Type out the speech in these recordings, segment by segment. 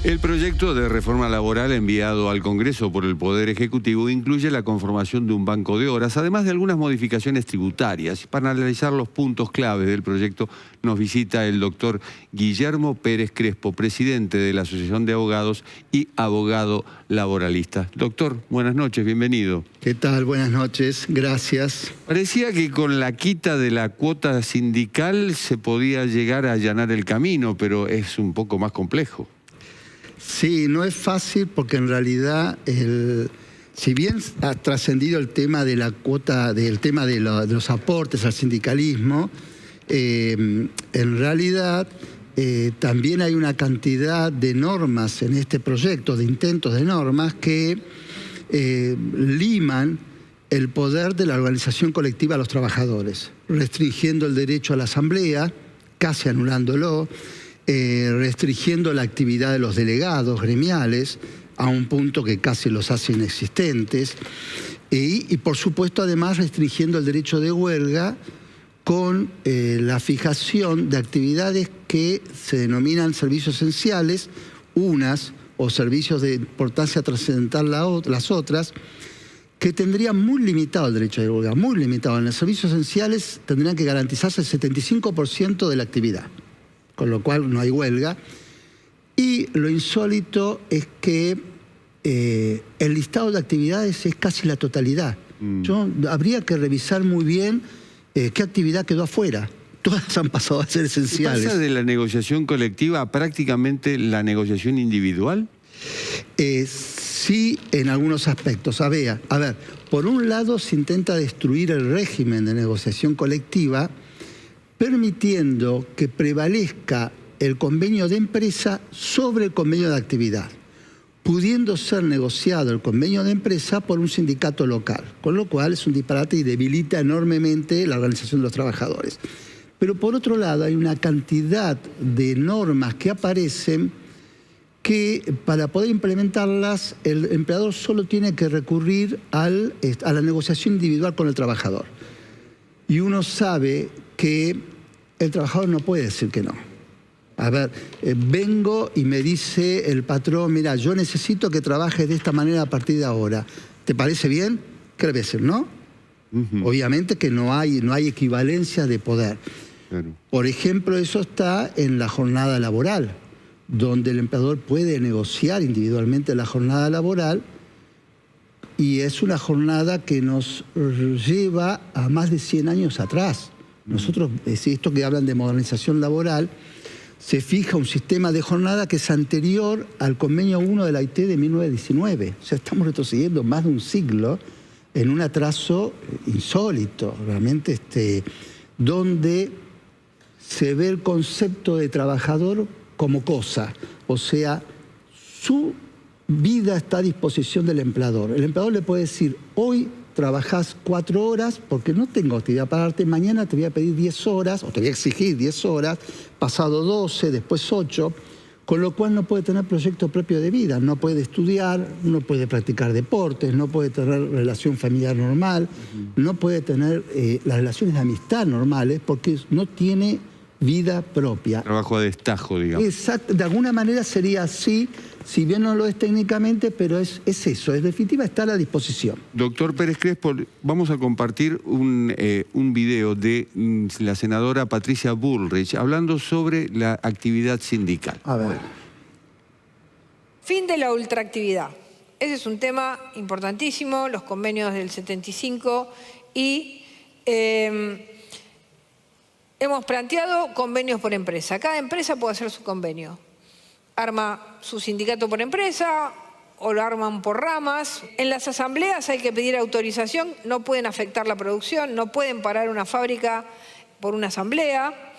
El proyecto de reforma laboral enviado al Congreso por el Poder Ejecutivo incluye la conformación de un banco de horas, además de algunas modificaciones tributarias. Para analizar los puntos claves del proyecto nos visita el doctor Guillermo Pérez Crespo, presidente de la Asociación de Abogados y abogado laboralista. Doctor, buenas noches, bienvenido. ¿Qué tal? Buenas noches, gracias. Parecía que con la quita de la cuota sindical se podía llegar a allanar el camino, pero es un poco más complejo. Sí, no es fácil porque en realidad, si bien ha trascendido el tema de la cuota, del tema de los aportes al sindicalismo, en realidad también hay una cantidad de normas en este proyecto, de intentos de normas que liman el poder de la organización colectiva a los trabajadores, restringiendo el derecho a la asamblea, casi anulándolo, restringiendo la actividad de los delegados gremiales a un punto que casi los hace inexistentes y por supuesto además restringiendo el derecho de huelga con la fijación de actividades que se denominan servicios esenciales, unas o servicios de importancia trascendental las otras, que tendrían muy limitado el derecho de huelga, muy limitado. En los servicios esenciales tendrían que garantizarse el 75% de la actividad, con lo cual no hay huelga. Y lo insólito es que el listado de actividades es casi la totalidad. Habría que revisar muy bien qué actividad quedó afuera. Todas han pasado a ser esenciales. ¿Pasa de la negociación colectiva a prácticamente la negociación individual? Sí, en algunos aspectos. A ver, por un lado se intenta destruir el régimen de negociación colectiva, permitiendo que prevalezca el convenio de empresa sobre el convenio de actividad, pudiendo ser negociado el convenio de empresa por un sindicato local, con lo cual es un disparate y debilita enormemente la organización de los trabajadores. Pero por otro lado hay una cantidad de normas que aparecen que para poder implementarlas el empleador solo tiene que recurrir a la negociación individual con el trabajador. Y uno sabe que el trabajador no puede decir que no. A ver, vengo y me dice el patrón, mira, yo necesito que trabajes de esta manera a partir de ahora. ¿Te parece bien? ¿Qué le voy a decir? ¿No? Obviamente que no hay equivalencia de poder. Claro. Por ejemplo, eso está en la jornada laboral, donde el empleador puede negociar individualmente la jornada laboral, y es una jornada que nos lleva a más de 100 años atrás. Nosotros, esto que hablan de modernización laboral, se fija un sistema de jornada que es anterior al convenio 1 de la OIT de 1919. O sea, estamos retrocediendo más de un siglo en un atraso insólito, realmente, donde se ve el concepto de trabajador como cosa, o sea, su vida está a disposición del empleador. El empleador le puede decir, hoy trabajás 4 horas porque no tengo actividad para darte, mañana te voy a pedir 10 horas, o te voy a exigir 10 horas, pasado 12, después 8, con lo cual no puede tener proyecto propio de vida, no puede estudiar, no puede practicar deportes, no puede tener relación familiar normal, no puede tener las relaciones de amistad normales porque no tiene vida propia. Trabajo a destajo, digamos. Exacto, de alguna manera sería así, si bien no lo es técnicamente, pero es eso, en definitiva está a la disposición. Doctor Pérez Crespo, vamos a compartir un video de la senadora Patricia Bullrich hablando sobre la actividad sindical. A ver. Fin de la ultraactividad. Ese es un tema importantísimo, los convenios del 75 y hemos planteado convenios por empresa. Cada empresa puede hacer su convenio. Arma su sindicato por empresa o lo arman por ramas. En las asambleas hay que pedir autorización, no pueden afectar la producción, no pueden parar una fábrica por una asamblea.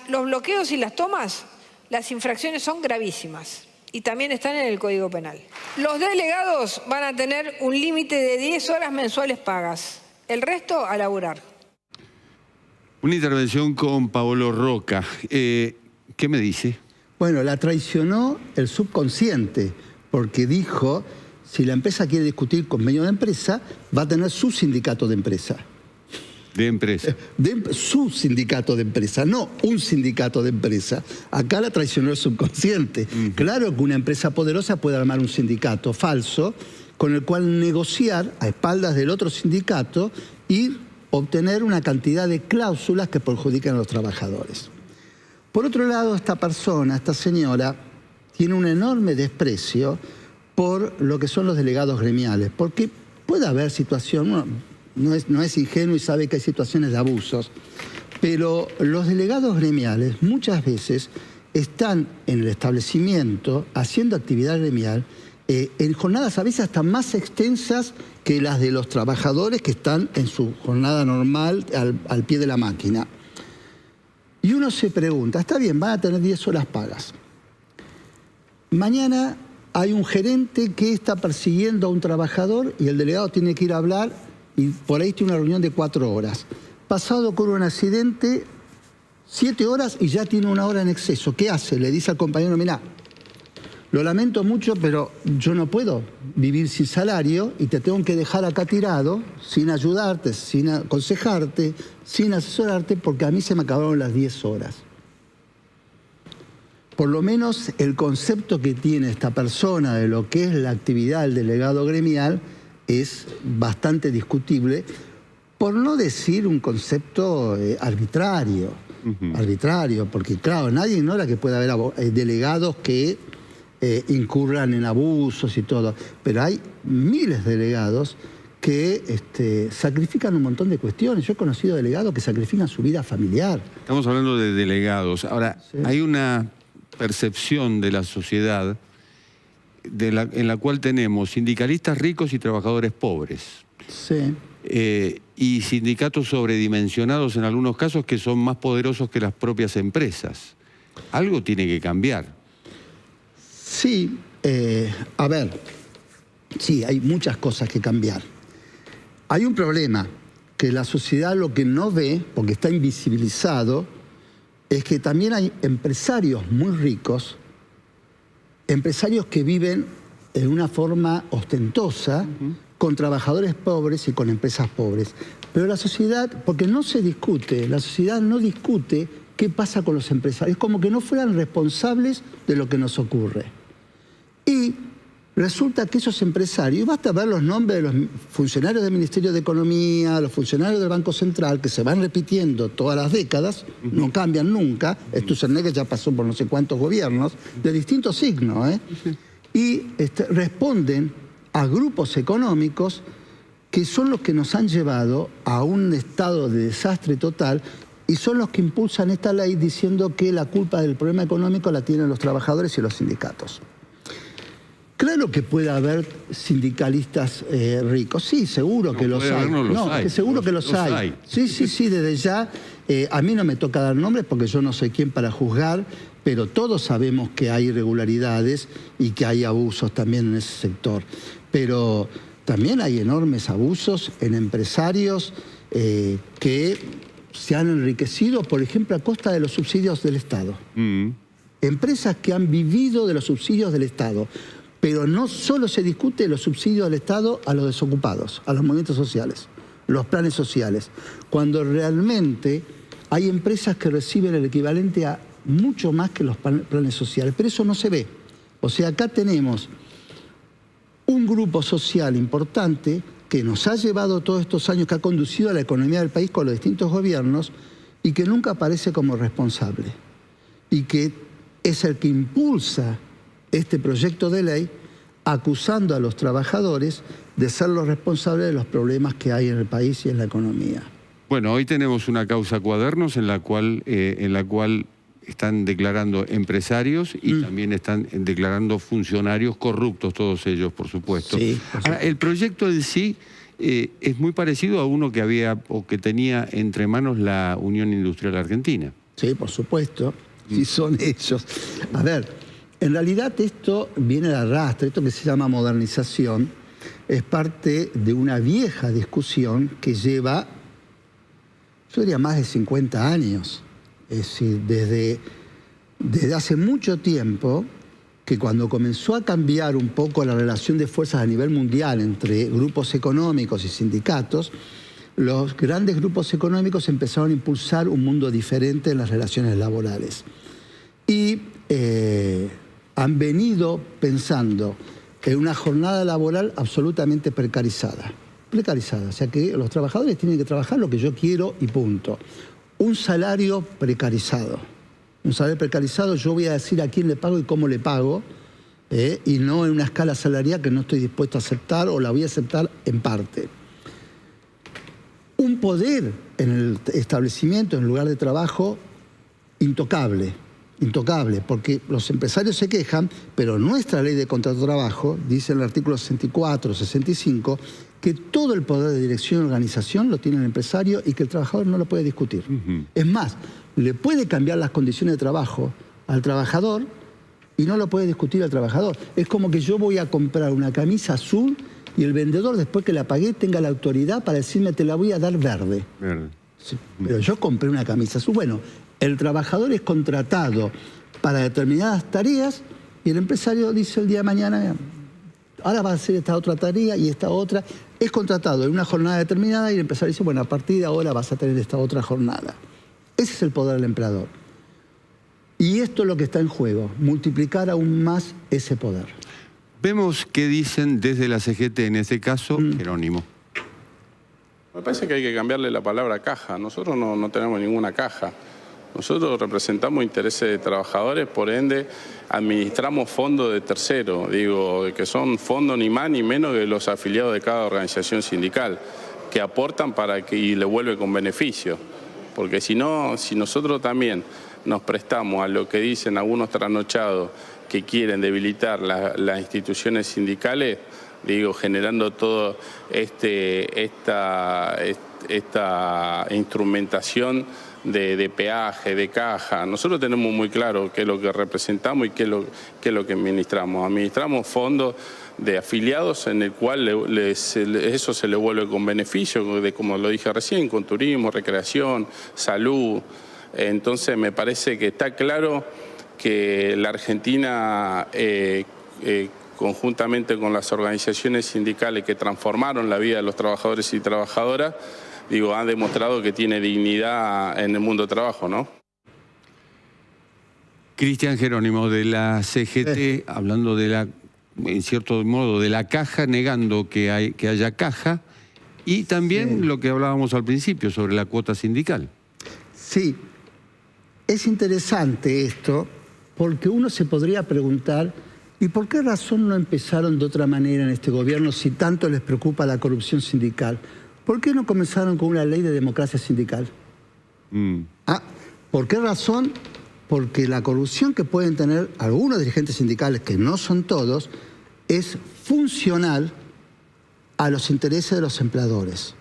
Los bloqueos y las tomas, las infracciones son gravísimas y también están en el Código Penal. Los delegados van a tener un límite de 10 horas mensuales pagas, el resto a laburar. Una intervención con Paolo Roca. ¿Qué me dice? Bueno, la traicionó el subconsciente, porque dijo, si la empresa quiere discutir convenio de empresa, va a tener su sindicato de empresa. De empresa. Su sindicato de empresa, no un sindicato de empresa. Acá la traicionó el subconsciente. Claro que una empresa poderosa puede armar un sindicato falso con el cual negociar a espaldas del otro sindicato y obtener una cantidad de cláusulas que perjudican a los trabajadores. Por otro lado, esta persona, esta señora, tiene un enorme desprecio por lo que son los delegados gremiales, porque puede haber situación, no es ingenuo y sabe que hay situaciones de abusos, pero los delegados gremiales muchas veces están en el establecimiento haciendo actividad gremial en jornadas a veces hasta más extensas que las de los trabajadores que están en su jornada normal al pie de la máquina. Y uno se pregunta, está bien, van a tener 10 horas pagas. Mañana hay un gerente que está persiguiendo a un trabajador y el delegado tiene que ir a hablar y por ahí tiene una reunión de 4 horas. Pasado ocurre un accidente, 7 horas y ya tiene 1 hora en exceso. ¿Qué hace? Le dice al compañero, mirá, lo lamento mucho, pero yo no puedo vivir sin salario y te tengo que dejar acá tirado, sin ayudarte, sin aconsejarte, sin asesorarte, porque a mí se me acabaron las 10 horas. Por lo menos el concepto que tiene esta persona de lo que es la actividad del delegado gremial es bastante discutible, por no decir un concepto arbitrario, porque claro, nadie ignora que puede haber delegados que incurran en abusos y todo, pero hay miles de delegados que sacrifican un montón de cuestiones. Yo he conocido delegados que sacrifican su vida familiar. Estamos hablando de delegados. Ahora, sí, hay una percepción de la sociedad en la cual tenemos sindicalistas ricos y trabajadores pobres. Sí. Y sindicatos sobredimensionados en algunos casos que son más poderosos que las propias empresas. Algo tiene que cambiar. Sí, a ver, sí, hay muchas cosas que cambiar. Hay un problema, que la sociedad lo que no ve, porque está invisibilizado, es que también hay empresarios muy ricos, empresarios que viven en una forma ostentosa, con trabajadores pobres y con empresas pobres. Pero la sociedad, porque no se discute, la sociedad no discute qué pasa con los empresarios, es como que no fueran responsables de lo que nos ocurre. Y resulta que esos empresarios, basta ver los nombres de los funcionarios del Ministerio de Economía, los funcionarios del Banco Central, que se van repitiendo todas las décadas, no cambian nunca, Sturzenegger ya pasó por no sé cuántos gobiernos, de distintos signos, y responden a grupos económicos que son los que nos han llevado a un estado de desastre total y son los que impulsan esta ley diciendo que la culpa del problema económico la tienen los trabajadores y los sindicatos. Claro que puede haber sindicalistas ricos, sí, seguro que los hay. Que seguro que los hay. Sí, desde ya. A mí no me toca dar nombres porque yo no soy quien para juzgar, pero todos sabemos que hay irregularidades y que hay abusos también en ese sector. Pero también hay enormes abusos en empresarios que se han enriquecido, por ejemplo, a costa de los subsidios del Estado. Empresas que han vivido de los subsidios del Estado. Pero no solo se discute los subsidios del Estado a los desocupados, a los movimientos sociales, los planes sociales, cuando realmente hay empresas que reciben el equivalente a mucho más que los planes sociales, pero eso no se ve. O sea, acá tenemos un grupo social importante que nos ha llevado todos estos años, que ha conducido a la economía del país con los distintos gobiernos y que nunca aparece como responsable y que es el que impulsa este proyecto de ley acusando a los trabajadores de ser los responsables de los problemas que hay en el país y en la economía. Bueno, hoy tenemos una causa Cuadernos en la cual están declarando empresarios y también están declarando funcionarios corruptos, todos ellos, por supuesto. Sí, por supuesto. Ahora, el proyecto en sí es muy parecido a uno que había o que tenía entre manos la Unión Industrial Argentina. Sí, por supuesto. Sí, son ellos. A ver, en realidad esto viene de arrastre, esto que se llama modernización, es parte de una vieja discusión que lleva, yo diría, más de 50 años. Es decir, desde hace mucho tiempo, que cuando comenzó a cambiar un poco la relación de fuerzas a nivel mundial entre grupos económicos y sindicatos, los grandes grupos económicos empezaron a impulsar un mundo diferente en las relaciones laborales. Y han venido pensando en una jornada laboral absolutamente precarizada. O sea que los trabajadores tienen que trabajar lo que yo quiero y punto. Un salario precarizado. Un salario precarizado, yo voy a decir a quién le pago y cómo le pago, y no en una escala salarial que no estoy dispuesto a aceptar o la voy a aceptar en parte. Un poder en el establecimiento, en el lugar de trabajo, intocable, porque los empresarios se quejan, pero nuestra ley de contrato de trabajo dice en el artículo 64, 65, que todo el poder de dirección y organización lo tiene el empresario y que el trabajador no lo puede discutir. Es más, le puede cambiar las condiciones de trabajo al trabajador y no lo puede discutir al trabajador. Es como que yo voy a comprar una camisa azul y el vendedor, después que la pagué, tenga la autoridad para decirme te la voy a dar verde. Sí, pero yo compré una camisa azul. Bueno, el trabajador es contratado para determinadas tareas y el empresario dice el día de mañana, ahora va a hacer esta otra tarea y esta otra. Es contratado en una jornada determinada y el empresario dice, bueno, a partir de ahora vas a tener esta otra jornada. Ese es el poder del empleador. Y esto es lo que está en juego, multiplicar aún más ese poder. Vemos qué dicen desde la CGT, en este caso, Jerónimo. Me parece que hay que cambiarle la palabra caja. Nosotros no tenemos ninguna caja. Nosotros representamos intereses de trabajadores, por ende administramos fondos de terceros, que son fondos ni más ni menos que los afiliados de cada organización sindical, que aportan y le vuelve con beneficio. Porque si no, si nosotros también nos prestamos a lo que dicen algunos trasnochados que quieren debilitar las instituciones sindicales, generando todo esta instrumentación de peaje, de caja. Nosotros tenemos muy claro qué es lo que representamos y qué es lo que administramos. Administramos fondos de afiliados en el cual eso se le vuelve con beneficio, como lo dije recién, con turismo, recreación, salud. Entonces me parece que está claro que la Argentina, conjuntamente con las organizaciones sindicales que transformaron la vida de los trabajadores y trabajadoras, han demostrado que tiene dignidad en el mundo del trabajo, ¿no? Cristian Jerónimo, de la CGT, hablando en cierto modo, de la caja, negando que haya caja, y también lo que hablábamos al principio sobre la cuota sindical. Sí, es interesante esto, porque uno se podría preguntar, ¿y por qué razón no empezaron de otra manera en este gobierno si tanto les preocupa la corrupción sindical? ¿Por qué no comenzaron con una ley de democracia sindical? ¿Por qué razón? Porque la corrupción que pueden tener algunos dirigentes sindicales, que no son todos, es funcional a los intereses de los empleadores.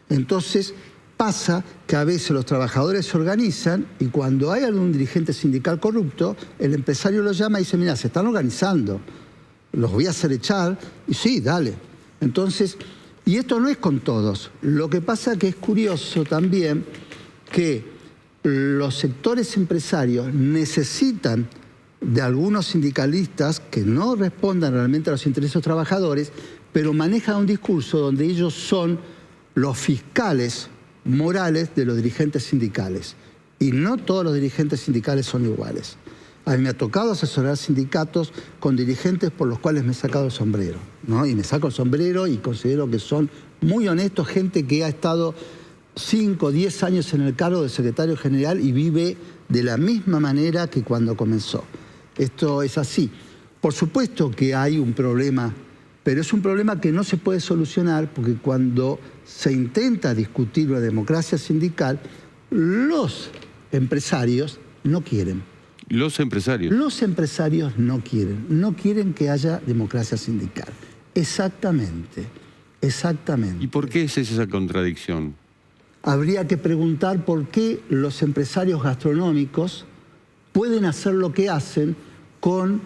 Entonces pasa que a veces los trabajadores se organizan y cuando hay algún dirigente sindical corrupto, el empresario los llama y dice, mira, se están organizando, los voy a hacer echar, y sí, dale. Entonces, y esto no es con todos. Lo que pasa es que es curioso también que los sectores empresarios necesitan de algunos sindicalistas que no respondan realmente a los intereses de los trabajadores, pero manejan un discurso donde ellos son los fiscales morales de los dirigentes sindicales. Y no todos los dirigentes sindicales son iguales. A mí me ha tocado asesorar sindicatos con dirigentes por los cuales me he sacado el sombrero, ¿no? Y me saco el sombrero y considero que son muy honestos, gente que ha estado 5 o 10 años en el cargo de secretario general y vive de la misma manera que cuando comenzó. Esto es así. Por supuesto que hay un problema, pero es un problema que no se puede solucionar porque cuando se intenta discutir la democracia sindical, los empresarios no quieren. Los empresarios. Los empresarios no quieren que haya democracia sindical. Exactamente. ¿Y por qué es esa contradicción? Habría que preguntar por qué los empresarios gastronómicos pueden hacer lo que hacen con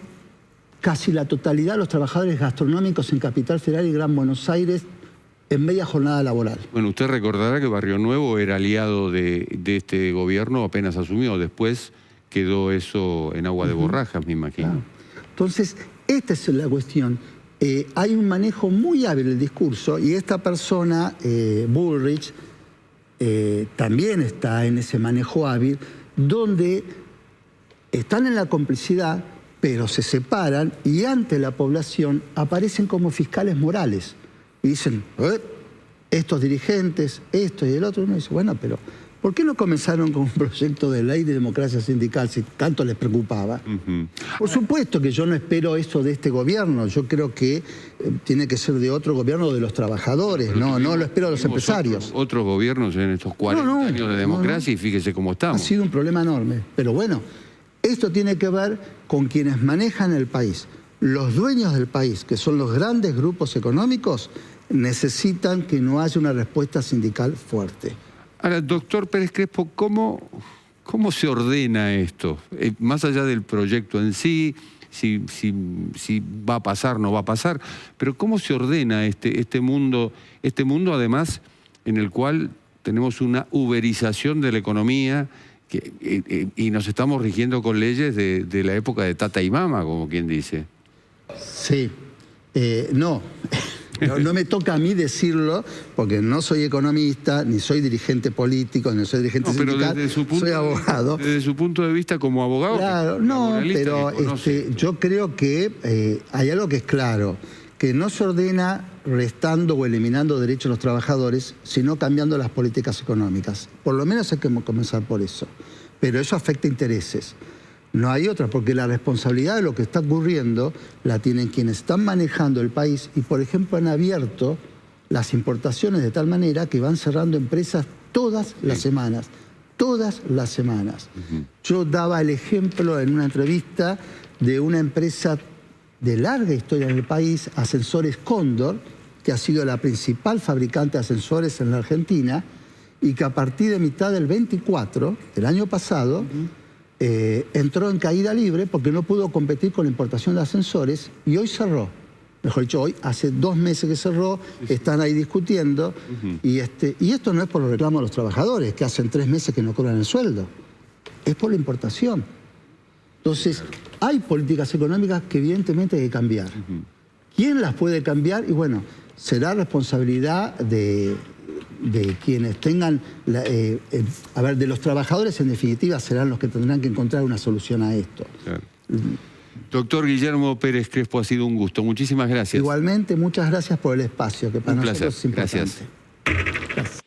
casi la totalidad de los trabajadores gastronómicos en Capital Federal y Gran Buenos Aires en media jornada laboral. Bueno, usted recordará que Barrio Nuevo era aliado de este gobierno apenas asumió. Después quedó eso en agua de borrajas, me imagino. Claro. Entonces, esta es la cuestión. Hay un manejo muy hábil del discurso y esta persona, Bullrich, también está en ese manejo hábil, donde están en la complicidad, pero se separan y ante la población aparecen como fiscales morales. Y dicen, estos dirigentes, esto y el otro. Uno dice, bueno, pero ¿por qué no comenzaron con un proyecto de ley de democracia sindical si tanto les preocupaba? Por supuesto que yo no espero eso de este gobierno. Yo creo que tiene que ser de otro gobierno, de los trabajadores. No lo espero de los empresarios. Otros gobiernos en estos 40 años de democracia y fíjese cómo estamos. Ha sido un problema enorme. Pero bueno, esto tiene que ver con quienes manejan el país. Los dueños del país, que son los grandes grupos económicos, necesitan que no haya una respuesta sindical fuerte. Ahora, doctor Pérez Crespo, ¿cómo se ordena esto? Más allá del proyecto en sí, si va a pasar, no va a pasar, pero ¿cómo se ordena este mundo además en el cual tenemos una uberización de la economía y nos estamos rigiendo con leyes de la época de Tata y Mama, como quien dice? Sí, no me toca a mí decirlo, porque no soy economista, ni soy dirigente político, ni soy dirigente sindical, soy abogado. Desde su punto de vista como abogado. Claro, no, pero yo creo que hay algo que es claro, que no se ordena restando o eliminando derechos a los trabajadores, sino cambiando las políticas económicas. Por lo menos hay que comenzar por eso. Pero eso afecta intereses. No hay otra, porque la responsabilidad de lo que está ocurriendo la tienen quienes están manejando el país y, por ejemplo, han abierto las importaciones de tal manera que van cerrando empresas todas las semanas. Todas las semanas. Yo daba el ejemplo en una entrevista de una empresa de larga historia en el país, Ascensores Cóndor, que ha sido la principal fabricante de ascensores en la Argentina y que a partir de mitad del 24, del año pasado, entró en caída libre porque no pudo competir con la importación de ascensores y hoy cerró. Mejor dicho, hoy hace 2 meses que cerró, están ahí discutiendo y esto no es por los reclamos de los trabajadores, que hacen 3 meses que no cobran el sueldo, es por la importación. Entonces, hay políticas económicas que evidentemente hay que cambiar. ¿Quién las puede cambiar? Y bueno, será responsabilidad de quienes tengan, de los trabajadores en definitiva serán los que tendrán que encontrar una solución a esto. Claro. Doctor Guillermo Pérez Crespo, ha sido un gusto. Muchísimas gracias. Igualmente, muchas gracias por el espacio, que para nosotros es importante. Gracias.